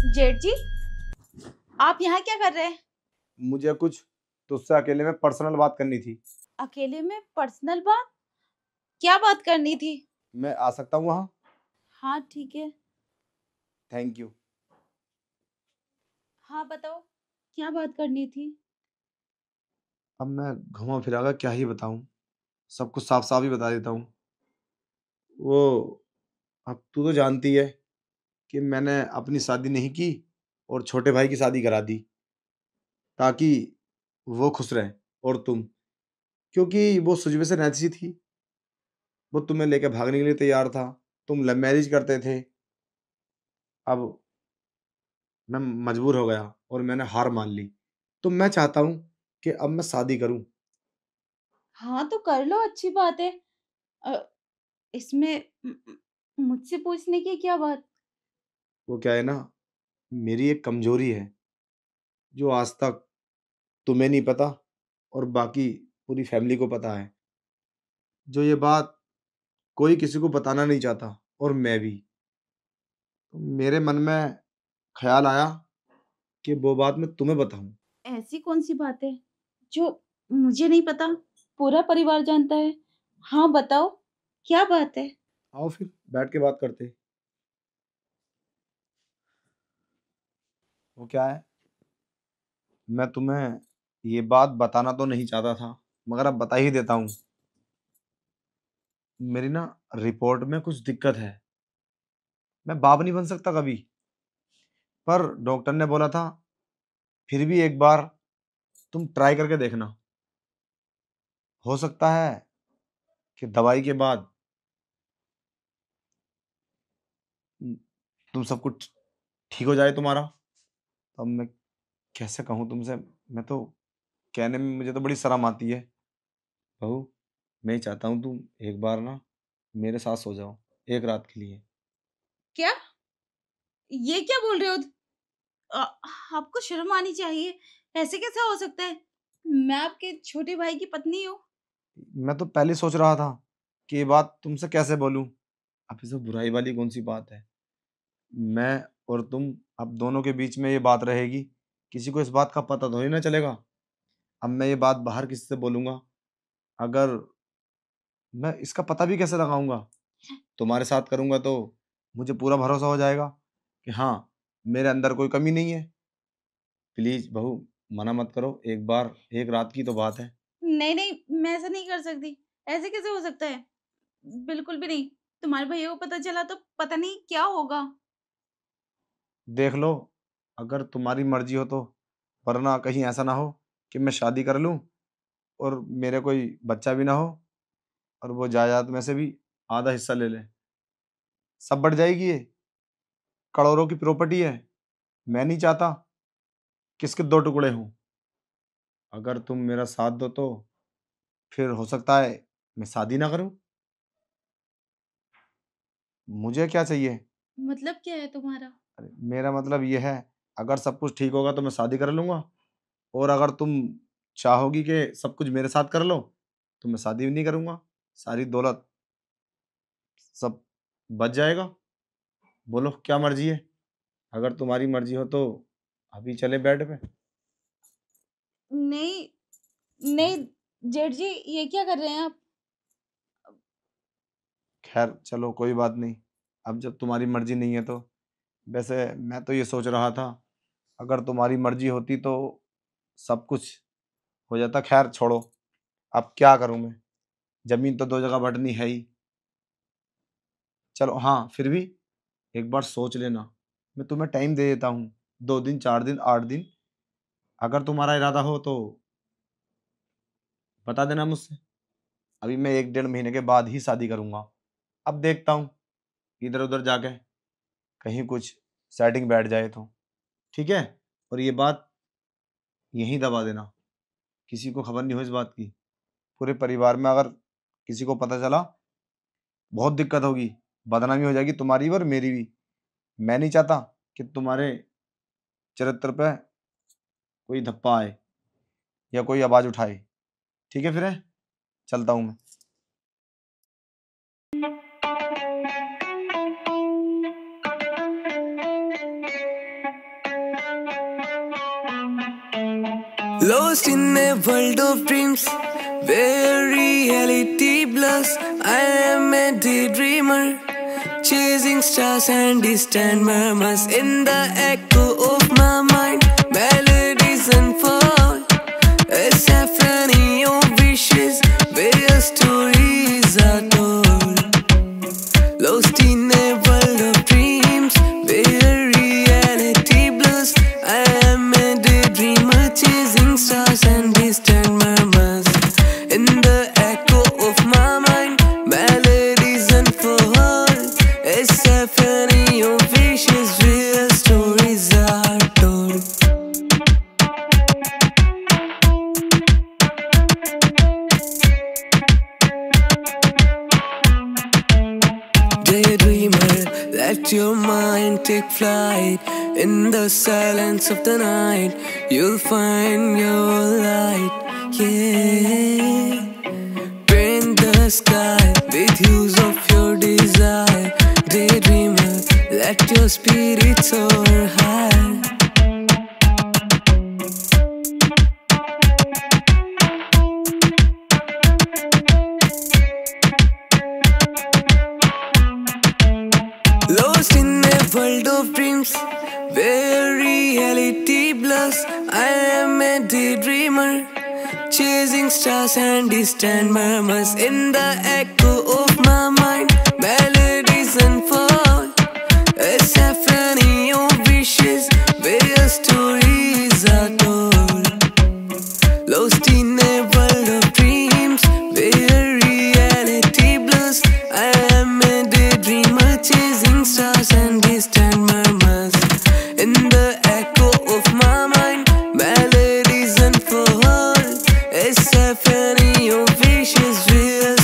जेठ जी, आप यहाँ क्या कर रहे हैं? मुझे कुछ तुझसे अकेले में पर्सनल बात करनी थी। अकेले में पर्सनल बात? क्या बात करनी थी? मैं आ सकता हूँ वहाँ? हाँ ठीक है। Thank you. हाँ बताओ, क्या बात करनी थी? अब मैं घुमा फिरा कर क्या ही बताऊँ, सब कुछ साफ साफ ही बता देता हूँ। वो अब तू तो जानती है कि मैंने अपनी शादी नहीं की और छोटे भाई की शादी करा दी ताकि वो खुश रहे और तुम, क्योंकि वो सुजवे से रहती सी थी। वो तुम्हें लेकर भागने के लिए तैयार था। तुम लव मैरिज करते थे। अब मैं मजबूर हो गया और मैंने हार मान ली। तो मैं चाहता हूँ कि अब मैं शादी करूँ। हाँ तो कर लो, अच्छी बात है। अ, इसमें मुझसे पूछने की क्या बात? वो क्या है ना, मेरी एक कमजोरी है जो आज तक तुम्हें नहीं पता और बाकी पूरी फैमिली को पता है। जो ये बात कोई किसी को बताना नहीं चाहता और मैं भी। तो मेरे मन में ख्याल आया कि वो बात मैं तुम्हें बताऊं। ऐसी कौन सी बात है जो मुझे नहीं पता, पूरा परिवार जानता है? हाँ बताओ, क्या बात है? आओ फिर बैठ के बात करते। वो क्या है, मैं तुम्हें ये बात बताना तो नहीं चाहता था मगर अब बता ही देता हूँ। मेरी ना रिपोर्ट में कुछ दिक्कत है। मैं बाप नहीं बन सकता कभी, पर डॉक्टर ने बोला था फिर भी एक बार तुम ट्राई करके देखना। हो सकता है कि दवाई के बाद तुम सब कुछ ठीक हो जाए तुम्हारा। तो अब मैं कैसे कहूँ तुमसे, मैं तो कहने में मुझे तो बड़ी शर्म आती है। बहू, मैं ही चाहता हूँ तुम एक बार ना मेरे साथ सो जाओ एक रात के लिए। क्या? ये क्या बोल रहे हो? अ, आपको शर्म आनी चाहिए। ऐसे कैसे हो सकता है? मैं आपके छोटे भाई की पत्नी हूँ। मैं तो पहले सोच रहा था कि ये बात तुमसे कैसे बोलूं। अब इसमें बुराई वाली कौन सी बात है। मैं और तुम अब दोनों के बीच में ये बात रहेगी, किसी को इस बात का पता तो ही ना चलेगा। अब मैं ये बात बाहर किसी से बोलूंगा, अगर मैं इसका पता भी कैसे लगाऊंगा। तुम्हारे साथ करूंगा तो मुझे पूरा भरोसा हो जाएगा कि हाँ, मेरे अंदर कोई कमी नहीं है। प्लीज बहू, मना मत करो, एक बार एक रात की तो बात है। नहीं नहीं, मैं ऐसा नहीं कर सकती। ऐसे कैसे हो सकता है? बिल्कुल भी नहीं। तुम्हारे भैया को पता चला तो पता नहीं क्या होगा। देख लो, अगर तुम्हारी मर्जी हो तो, वरना कहीं ऐसा ना हो कि मैं शादी कर लूं और मेरे कोई बच्चा भी ना हो और वो जायदाद में से भी आधा हिस्सा ले ले। सब बढ़ जाएगी ये, करोड़ों की प्रॉपर्टी है। मैं नहीं चाहता किसके दो टुकड़े हों। अगर तुम मेरा साथ दो तो फिर हो सकता है मैं शादी ना करूं। मुझे क्या चाहिए? मतलब क्या है तुम्हारा? अरे, मेरा मतलब ये है, अगर सब कुछ ठीक होगा तो मैं शादी कर लूंगा और अगर तुम चाहोगी कि सब कुछ मेरे साथ कर लो तो मैं शादी भी नहीं करूंगा। सारी दौलत सब बच जाएगा। बोलो क्या मर्जी है। अगर तुम्हारी मर्जी हो तो अभी चले बेड पे। नहीं नहीं, जेठ जी ये क्या कर रहे हैं आप? खैर चलो कोई बात नहीं, अब जब तुम्हारी मर्जी नहीं है तो। वैसे मैं तो ये सोच रहा था, अगर तुम्हारी मर्जी होती तो सब कुछ हो जाता। खैर छोड़ो, अब क्या करूं मैं, जमीन तो दो जगह बंटनी है ही। चलो हाँ, फिर भी एक बार सोच लेना। मैं तुम्हें टाइम दे देता हूँ, 2 दिन 4 दिन 8 दिन। अगर तुम्हारा इरादा हो तो बता देना मुझसे। अभी मैं 1 डेढ़ महीने के बाद ही शादी करूंगा। अब देखता हूँ इधर उधर जाके कहीं कुछ सेटिंग बैठ जाए तो ठीक है। और ये बात यहीं दबा देना, किसी को खबर नहीं हो इस बात की। पूरे परिवार में अगर किसी को पता चला, बहुत दिक्कत होगी, बदनामी हो जाएगी तुम्हारी भी और मेरी भी। मैं नहीं चाहता कि तुम्हारे चरित्र पे कोई धप्पा आए या कोई आवाज उठाए। ठीक है फिर, चलता हूँ मैं। Lost in a world of dreams where reality blurs. I am a daydreamer, chasing stars and distant murmurs in the echo of my mind. Melodies unfold, a symphony of wishes where stories are told. Lost in a world of dreams where reality blurs. I am a daydreamer, chasing stars and distant murmurs in the echo of my mind. Melodies unfold, a symphony of wishes where stories are told. Daydreamer, let your mind take flight. In the silence of the night, you'll find your light. Yeah, paint the sky with hues of your desire. Daydreamer, let your spirit soar high. Lost in a world of dreams where reality blurs. I am a daydreamer, chasing stars and distant murmurs in the echo of my mind. Melodies unfold, a symphony of wishes where stories are told. Lost in a world of dreams where reality blurs. I am a daydreamer, chasing stars and distant murmurs in the echo of my mind. Melodies unfold, a symphony of wishes where